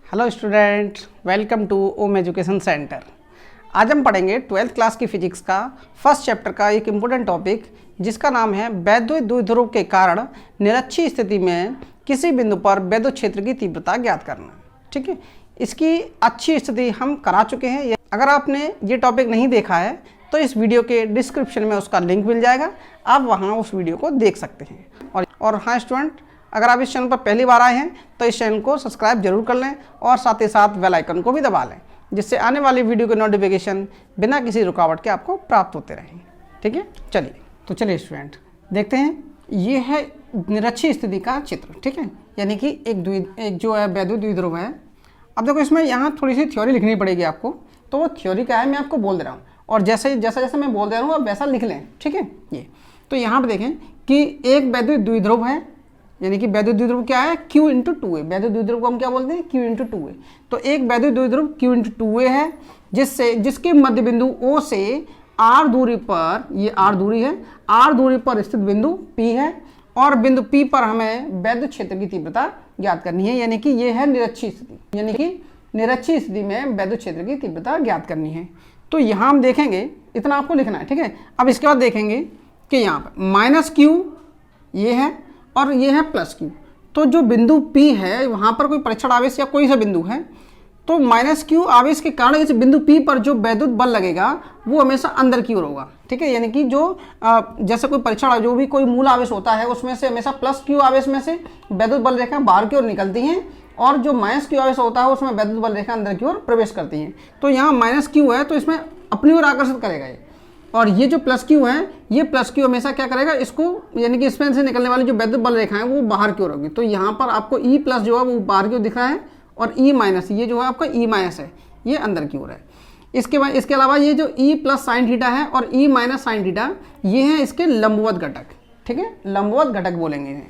Hello student, welcome to Om education centre. आज हम पढ़ेंगे 12th क्लास की फिजिक्स का फर्स्ट चैप्टर का एक इम्पोर्टेंट टॉपिक जिसका नाम है वैद्युत द्विध्रुव के कारण निरक्षीय स्थिति में किसी बिंदु पर वैद्युत क्षेत्र की तीव्रता ज्ञात करना। ठीक है, इसकी अच्छी स्थिति हम करा चुके हैं। अगर आपने ये टॉपिक नहीं देखा है तो इस वीडियो के डिस्क्रिप्शन में उसका लिंक मिल जाएगा, आप वहाँ उस वीडियो को देख सकते हैं। और हाँ स्टूडेंट, अगर आप इस चैनल पर पहली बार आए हैं तो इस चैनल को सब्सक्राइब जरूर कर लें और साथ ही साथ बेल आइकन को भी दबा लें, जिससे आने वाली वीडियो के नोटिफिकेशन बिना किसी रुकावट के आपको प्राप्त होते रहें। ठीक है, चलिए स्टूडेंट देखते हैं। ये है निरक्षीय स्थिति का चित्र। ठीक है, यानी कि एक जो है वैद्युत द्विध्रुव है। अब देखो, इसमें यहाँ थोड़ी सी थ्योरी लिखनी पड़ेगी आपको, तो वो थ्योरी क्या है मैं आपको बोल दे रहा हूँ, और जैसा जैसा मैं बोल दे रहा हूँ आप वैसा लिख लें। ठीक है, ये तो यहाँ पर देखें कि एक वैद्युत द्विध्रुव है, यानी कि वैद्युत द्विध्रुव क्या है, Q × 2A। वैद्युत द्विध्रुव को हम क्या बोलते हैं, Q × 2A। तो एक वैद्युत द्विध्रुव Q × 2A है जिसके मध्य बिंदु O से R दूरी पर, ये R दूरी है, R दूरी पर स्थित बिंदु P है, और बिंदु P पर हमें वैद्युत क्षेत्र की तीव्रता ज्ञात करनी है। यानी कि ये है निरक्षीय स्थिति, यानी कि निरक्षीय स्थिति में वैद्युत क्षेत्र की तीव्रता ज्ञात करनी है। तो यहाँ हम देखेंगे, इतना आपको लिखना है। ठीक है, अब इसके बाद देखेंगे कि यहाँ पर -Q ये है और ये है +Q। तो जो बिंदु P है वहाँ पर कोई परीक्षण आवेश या कोई सा बिंदु है, तो -Q आवेश के कारण इस बिंदु P पर जो वैद्युत बल लगेगा वो हमेशा अंदर की ओर होगा। ठीक है, यानी कि जो जैसे कोई परीक्षण, जो भी कोई मूल आवेश होता है उसमें से हमेशा +Q आवेश में से वैद्युत बल रेखा बाहर की ओर निकलती हैं, और जो -Q आवेश होता है उसमें वैद्युत बल रेखा अंदर की ओर प्रवेश करती हैं। तो यहाँ -Q है तो इसमें अपनी ओर आकर्षित करेगा ये, और ये जो +Q है, ये +Q हमेशा क्या करेगा, इसको, यानी कि इसमें से निकलने वाली जो वैद्युत बल रेखा है वो बाहर की ओर होगी। तो यहाँ पर आपको E+ जो है वो बाहर की ओर दिख रहा है, और E- ये जो है आपका E- है, ये अंदर की ओर है। इसके अलावा ये जो E+ sin थीटा है और E- sin थीटा, ये है इसके लंबवत घटक। ठीक है, लंबवत घटक बोलेंगे इन्हें,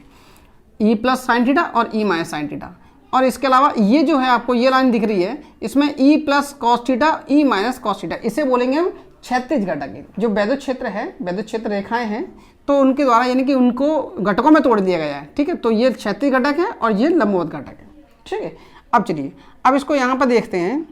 E+ sin थीटा और E- sin थीटा। और इसके अलावा ये जो है आपको ये लाइन दिख रही है, इसमें E+ cos theta, E- cos theta, इसे बोलेंगे हम क्षैतिज घटक। जो वैद्युत क्षेत्र है, वैद्युत क्षेत्र रेखाएं हैं, तो उनके द्वारा यानी कि उनको घटकों में तोड़ दिया गया है। ठीक है, तो ये क्षैतिज घटक है और ये लंबवत घटक है। ठीक है, अब चलिए, अब इसको यहाँ पर देखते हैं।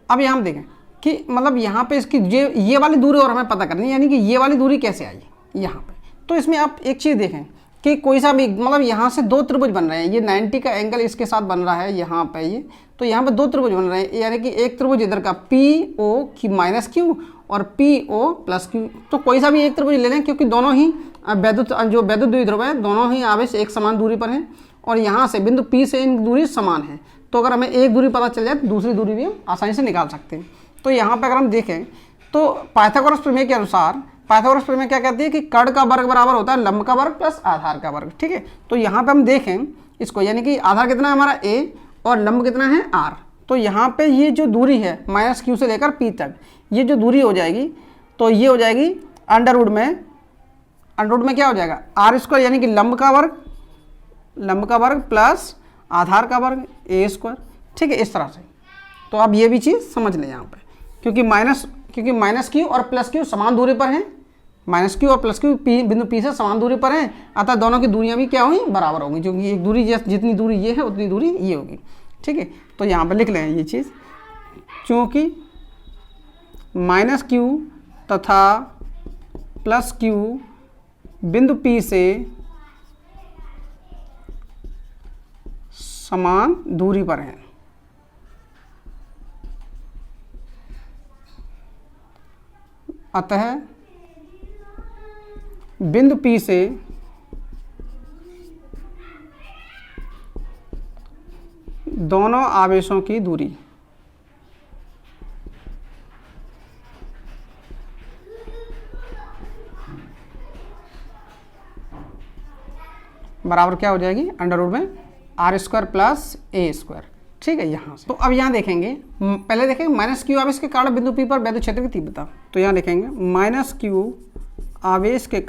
अब यहाँ देखें कि मतलब यहाँ पे इसकी ये वाली दूरी और हमें पता करनी है, यानी कि ये वाली दूरी कैसे आई यहाँ पे। तो इसमें आप एक चीज़ देखें कि कोई सा भी, मतलब यहाँ से दो त्रिभुज बन रहे हैं, ये 90 का एंगल इसके साथ बन रहा है यहाँ पे, ये तो यहाँ पे दो त्रिभुज बन रहे हैं, यानी कि एक त्रिभुज इधर का PO-Q और PO+Q। तो कोई सा भी एक त्रिभुज ले लें, क्योंकि दोनों ही जो वैद्युत द्विध्रुव है, दोनों ही आवेश एक समान दूरी पर हैं, और यहाँ से बिंदु P से इन दूरी समान है। तो अगर हमें एक दूरी पता चल जाए तो दूसरी दूरी भी हम आसानी से निकाल सकते हैं। तो यहाँ पर अगर हम देखें तो पाइथागोरस प्रमेय के अनुसार, पाइथागोरस प्रमेय क्या कहती है कि कर्ण का वर्ग बराबर होता है लंब का वर्ग प्लस आधार का वर्ग। ठीक है, तो यहाँ पे हम देखें इसको, यानी कि आधार कितना है हमारा A और लंब कितना है R। तो यहाँ पे ये जो दूरी है -Q से लेकर P तक, ये जो दूरी हो जाएगी, तो ये हो जाएगी अंडर रूट में क्या हो जाएगा, R², यानी कि लंब का वर्ग प्लस आधार का वर्ग A²। ठीक है, इस तरह से। तो अब ये भी चीज़ समझ लें यहाँ पे, क्योंकि -Q और +Q समान दूरी पर हैं, -Q और +Q बिंदु P से समान दूरी पर हैं, अतः दोनों की दूरियां भी क्या होंगी, बराबर होंगी, क्योंकि एक दूरी जितनी दूरी ये है उतनी दूरी ये होगी। ठीक है, तो यहाँ पर लिख लें ये चीज़, चूँकि -Q तथा +Q बिंदु P से समान दूरी पर हैं, अतः बिंदु P से दोनों आवेशों की दूरी बराबर क्या हो जाएगी, अंडर रूट में R² प्लस A²। ठीक है, यहाँ से। तो अब यहाँ देखेंगे, पहले देखेंगे -Q आवेश के कारण बिंदु P पर वैद्युत क्षेत्र की तीव्रता। तो यहाँ देखेंगे -Q आवेश के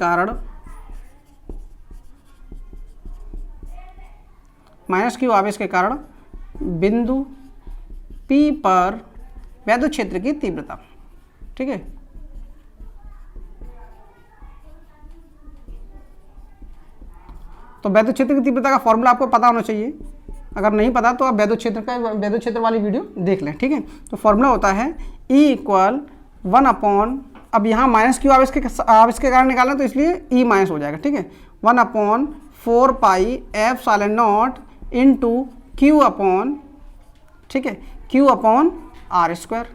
कारण, बिंदु P पर वैद्युत क्षेत्र की तीव्रता। ठीक है, तो वैद्युत क्षेत्र की तीव्रता का फॉर्मूला आपको पता होना चाहिए। अगर नहीं पता तो आप वैद्युत क्षेत्र वाली वीडियो देख लें, ठीक है। तो फॉर्मूला होता है E इक्वल 1 अब यहाँ माइनस क्यू आवेश के कारण निकालना, तो इसलिए E माइनस हो जाएगा, ठीक है। 1/4 pi epsilon not into Q upon, ठीक है, क्यू अपॉन आर स्क्वायर।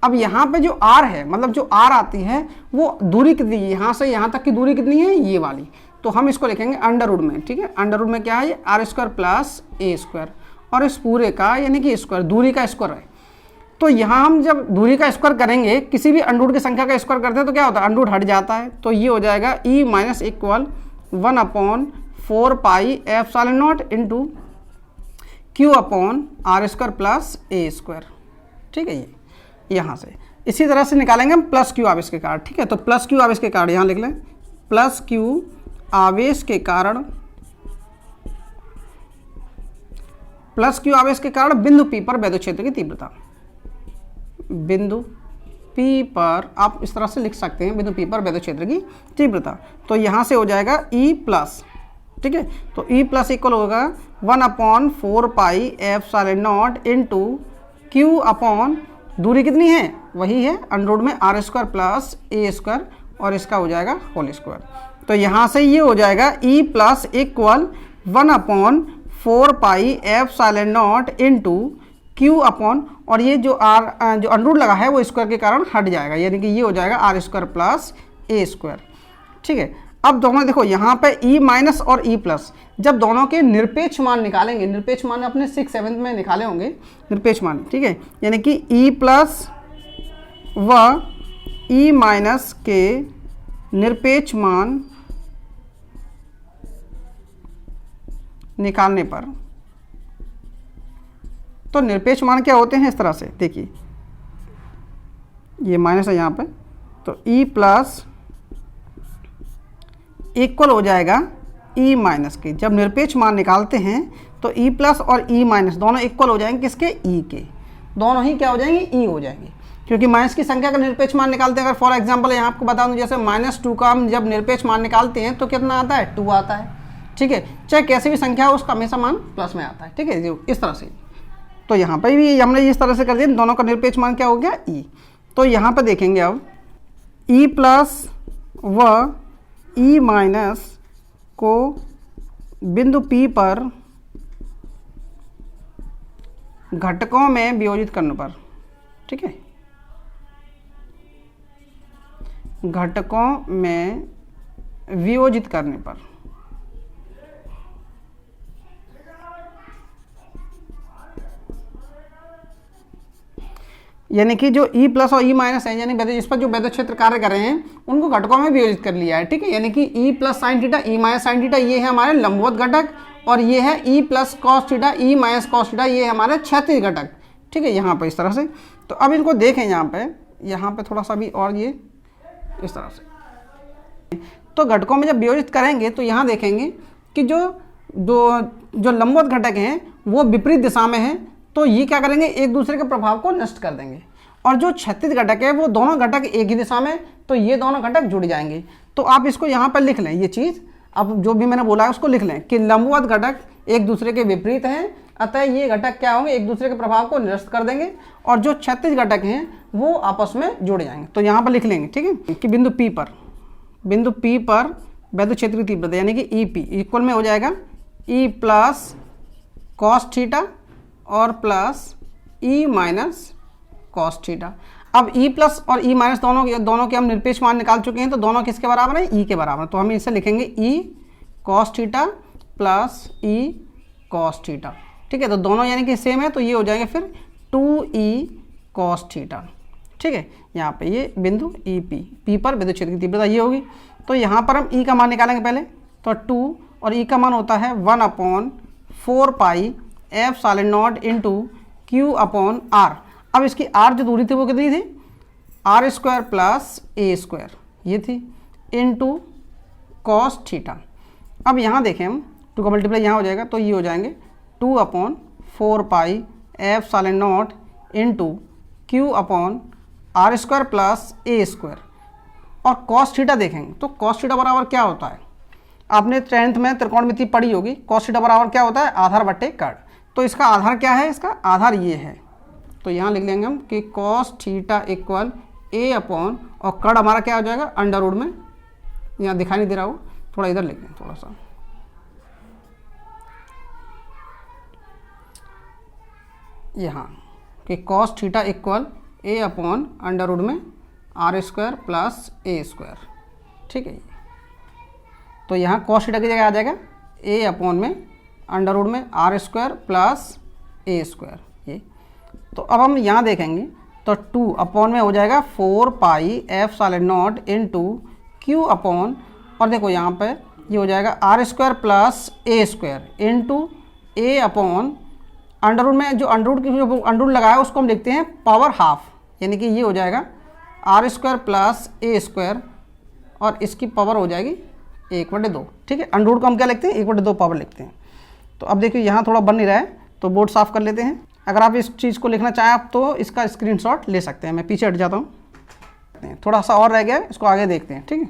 अब यहाँ पे जो r है, मतलब जो r आती है वो दूरी कितनी है, यहाँ से यहाँ तक की दूरी कितनी है, ये वाली। तो हम इसको लिखेंगे अंडर रूट में, ठीक है। अंडर रूट में क्या है, आर स्क्वायर प्लस ए स्क्वायर, और इस पूरे का यानी कि स्क्वायर, दूरी का स्क्वायर है। तो यहाँ हम जब दूरी का स्क्वायर करेंगे, किसी भी अंडर रूट की संख्या का स्क्वायर करते हैं तो क्या होता है, अंडर रूट हट जाता है। तो ये हो जाएगा E minus equal 1/4 pi epsilon not into Q upon R square plus A square, ठीक है। ये यहाँ से इसी तरह से निकालेंगे हम प्लस क्यू आवेश के कारण, ठीक है। तो प्लस क्यू आवेश के कारण यहाँ लिख लें, प्लस क्यू आवेश के कारण, प्लस क्यू आवेश के कारण बिंदु P पर वैद्युत क्षेत्र की तीव्रता, बिंदु P पर आप इस तरह से लिख सकते हैं, बिंदु P पर वैद्युत क्षेत्र की तीव्रता। तो यहाँ से हो जाएगा E प्लस, ठीक है। तो E प्लस इक्वल होगा 1/4 pi epsilon not into Q upon, दूरी कितनी है, वही है अंडर रूट में are square plus A square, और इसका हो जाएगा होल स्क्वायर। तो यहाँ से ये हो जाएगा E plus equal 1/4 pi epsilon not into Q upon, और ये जो जो अंडर रूट लगा है वो स्क्वायर के कारण हट जाएगा, यानी कि ये हो जाएगा are square plus A square, ठीक है। अब दोनों देखो यहाँ पे E माइनस और E प्लस, जब दोनों के निरपेक्ष मान निकालेंगे, निरपेक्ष मान अपने 6-7 में निकाले होंगे निरपेक्ष मान, ठीक है। यानी कि E प्लस व E माइनस के निरपेक्ष मान निकालने पर, तो निरपेक्ष मान क्या होते हैं, इस तरह से देखिए, ये माइनस है यहाँ पे, तो E प्लस इक्वल हो जाएगा E माइनस के। जब निरपेक्ष मान निकालते हैं तो E प्लस और E माइनस दोनों इक्वल हो जाएंगे, किसके, E के, दोनों ही क्या हो जाएंगे, E हो जाएंगे, क्योंकि माइनस की संख्या का निरपेक्ष मान निकालते हैं। अगर फॉर एग्जांपल यहाँ आपको बता दूं, जैसे -2 का हम जब निरपेक्ष मान निकालते हैं तो कितना आता है, 2 आता है, ठीक है। चाहे कैसी भी संख्या हो उसका हमेशा मान प्लस में आता है, ठीक है, जो इस तरह से। तो यहाँ पर भी हमने इस तरह से कर दिया, दोनों का निरपेक्ष मान क्या हो गया, E। तो यहाँ पर देखेंगे अब E प्लस व E माइनस को बिंदु P पर घटकों में वियोजित करने पर, ठीक है, घटकों में वियोजित करने पर, यानी कि जो E प्लस और E माइनस है, यानी इस पर जो वैद्युत क्षेत्र कार्य कर रहे हैं उनको घटकों में वियोजित कर लिया है, ठीक है। यानी कि E plus sine theta, E minus sine theta, ये है हमारे लंबवत घटक, और ये है E plus cos theta, E minus cos theta, ये है हमारे क्षैतिज घटक, ठीक है, यहाँ पर इस तरह से। तो अब इनको देखें यहाँ पे थोड़ा सा भी, और ये इस तरह से। तो घटकों में जब वियोजित करेंगे तो यहाँ देखेंगे कि जो लंबवत घटक हैं वो विपरीत दिशा में हैं, तो ये क्या करेंगे, एक दूसरे के प्रभाव को नष्ट कर देंगे। और जो क्षैतिज घटक है वो दोनों घटक एक ही दिशा में, तो ये दोनों घटक जुड़ जाएंगे। तो आप इसको यहाँ पर लिख लें, ये चीज़ अब जो भी मैंने बोला है उसको लिख लें कि लंबवत घटक एक दूसरे के विपरीत हैं, अतः ये घटक क्या होंगे, एक दूसरे के प्रभाव को निरस्त कर देंगे, और जो क्षैतिज घटक हैं वो आपस में जुड़ जाएंगे। तो यहाँ पर लिख लेंगे, ठीक है, कि बिंदु P पर वैद्युत क्षेत्र की तीव्रता यानी कि EP इक्वल में हो जाएगा E प्लस कॉस थीटा और plus E minus cos theta. अब E प्लस और E माइनस दोनों के हम निरपेक्ष मान निकाल चुके हैं, तो दोनों किसके बराबर है, E के बराबर। तो हम इसे लिखेंगे E cos theta plus E cos theta, ठीक है। तो दोनों यानी कि सेम है, तो ये हो जाएंगे फिर 2E कॉस थीटा, ठीक है। यहाँ पे ये बिंदु P पर विद्युत क्षेत्र की तीव्रता ये होगी। तो यहाँ पर हम E का मान निकालेंगे पहले, तो 2, और E का मान होता है 1/4 pi epsilon not into Q upon R। अब इसकी R जो दूरी थी वो कितनी थी, आर स्क्वायर प्लस ए स्क्वायर, ये थी, इंटू कॉस थीटा। अब यहाँ देखें हम 2 का मल्टीप्लाई यहाँ हो जाएगा, तो ये हो जाएंगे 2/4 pi epsilon not into Q upon R square plus A square. और कॉस थीटा देखेंगे तो कॉस थीटा बराबर क्या होता है, आपने 10th में त्रिकोणमिति पढ़ी होगी, cos थीटा बराबर क्या होता है, आधार बट्टे कर्ण। तो इसका आधार क्या है, इसका आधार ये है, तो यहाँ लिख लेंगे हम कि cos theta equal a upon, और कर्ण हमारा क्या हो जाएगा, अंडर रूट में, यहाँ दिखाई नहीं दे रहा हो, थोड़ा इधर लिख लें थोड़ा सा, यहाँ कि cos theta equal a upon under root में are square plus A square, ठीक है। तो यहाँ cos थीटा की जगह आ जाएगा a अपॉन में अंडर रूट में are square plus A square, ये। तो अब हम यहाँ देखेंगे तो 2 अपॉन में हो जाएगा 4 pi epsilon not into Q upon, और देखो यहाँ पे ये हो जाएगा are square plus A square into a upon under root में, जो अंडर रूट की जो अंडर रूट लगाया उसको हम लिखते हैं पावर हाफ, यानी कि ये हो जाएगा are square plus A square, और इसकी पावर हो जाएगी 1/2, ठीक है। अंडर रूट को हम क्या लिखते हैं, 1/2 पावर लिखते हैं। तो अब देखिए यहाँ थोड़ा बन नहीं रहा है, तो बोर्ड साफ कर लेते हैं। अगर आप इस चीज़ को लिखना चाहें आप तो इसका स्क्रीनशॉट ले सकते हैं। मैं पीछे हट जाता हूँ, थोड़ा सा और रह गया है, इसको आगे देखते हैं, ठीक है।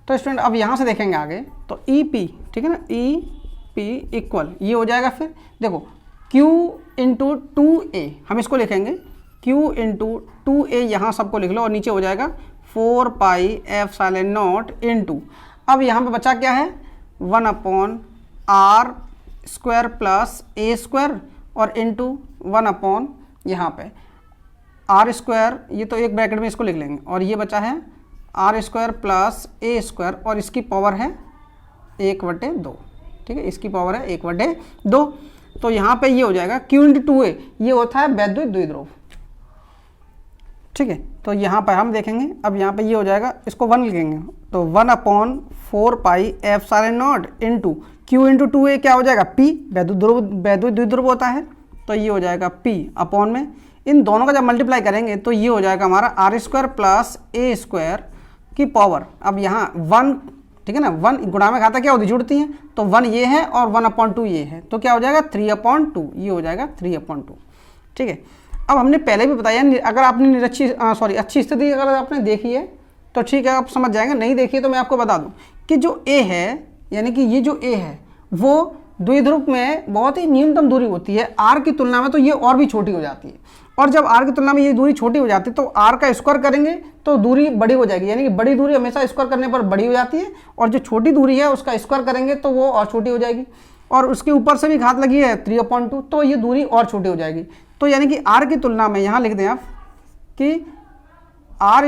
तो स्टूडेंट अब यहाँ से देखेंगे आगे, तो ई पी, ठीक है ना, ई पी इक्वल ये हो जाएगा, फिर देखो Q इंटू 2A, हम इसको लिखेंगे Q इंटू 2A, यहाँ सबको लिख लो, और नीचे हो जाएगा 4 pi epsilon not into, अब यहाँ पे बचा क्या है, 1 अपॉन आर स्क्वायर प्लस ए स्क्वायर, और इंटू 1 अपॉन यहाँ पे आर स्क्वायर, ये तो एक ब्रैकेट में इसको लिख लेंगे, और ये बचा है आर स्क्वायर प्लस ए स्क्वायर, और इसकी पावर है 1/2, ठीक है, इसकी पावर है 1/2। तो यहाँ पे ये हो जाएगा Q इंटू 2A, ये होता है वैद्युत द्विध्रुव, ठीक है। तो यहाँ पर हम देखेंगे, अब यहाँ पे ये हो जाएगा, इसको 1 लिखेंगे, तो 1 अपॉन 4 pi epsilon not into Q into 2A क्या हो जाएगा, P, वैद्युत द्विध्रुव होता है, तो ये हो जाएगा P अपॉन में, इन दोनों का जब मल्टीप्लाई करेंगे तो ये हो जाएगा हमारा आर स्क्वायर प्लस ए स्क्वायर की पावर, अब यहाँ 1, ठीक है ना, 1 गुणा में खाता क्या होती, जुड़ती हैं, तो 1 ये है और 1/2 ये है, तो क्या हो जाएगा 3/2, ये हो जाएगा 3/2, ठीक है। अब हमने पहले भी बताया, अगर आपने अच्छी स्थिति अगर आपने देखी है तो ठीक है, आप समझ जाएंगे, नहीं देखी तो मैं आपको बता दूं कि जो A है, यानी कि ये जो A है वो द्विध्रुव में बहुत ही न्यूनतम दूरी होती है, R की तुलना में तो ये और भी छोटी हो जाती है, और जब R की तुलना में ये दूरी छोटी हो जाती है तो R का स्क्वायर करेंगे तो दूरी बड़ी हो जाएगी, यानी कि बड़ी दूरी हमेशा स्क्वायर करने पर बड़ी हो जाती है, और जो छोटी दूरी है उसका स्क्वायर करेंगे तो वो और छोटी हो जाएगी, और उसके ऊपर से भी घात लगी है 3/2, तो ये दूरी और छोटी हो जाएगी। तो यानी कि R की तुलना में यहाँ लिख दें आप कि R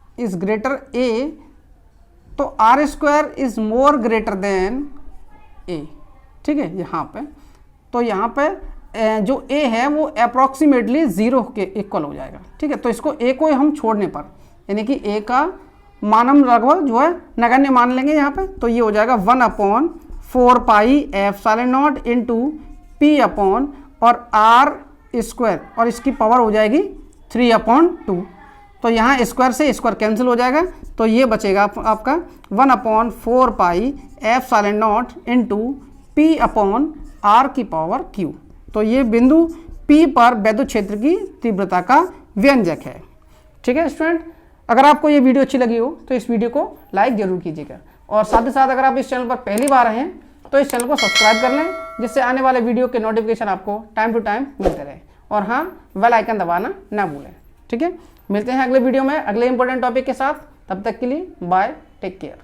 इज ग्रेटर A, तो R square is more greater than A, ठीक है, यहाँ पे। तो यहाँ पे जो A है वो अप्रॉक्सीमेटली 0 के इक्वल हो जाएगा, ठीक है। तो इसको A को हम छोड़ने पर, यानी कि A का मान हम लगभग जो है नगण्य मान लेंगे यहाँ पे, तो ये हो जाएगा 1 अपॉन 4 pi epsilon not into P upon और आर स्क्वायर, और इसकी पावर हो जाएगी 3/2। तो यहाँ स्क्वायर से स्क्वायर कैंसिल हो जाएगा, तो ये बचेगा आपका 1 अपॉन 4 pi epsilon not into P upon R की पावर Q। तो ये बिंदु P पर वैद्युत क्षेत्र की तीव्रता का व्यंजक है, ठीक है स्टूडेंट। अगर आपको ये वीडियो अच्छी लगी हो तो इस वीडियो को लाइक जरूर कीजिएगा, और साथ ही साथ अगर आप इस चैनल पर पहली बार आए हैं तो इस चैनल को सब्सक्राइब कर लें, जिससे आने वाले वीडियो के नोटिफिकेशन आपको टाइम टू टाइम मिलते रहे, और हाँ, बेल आइकन दबाना ना भूलें, ठीक है। मिलते हैं अगले वीडियो में अगले इंपॉर्टेंट टॉपिक के साथ, तब तक के लिए बाय, टेक केयर।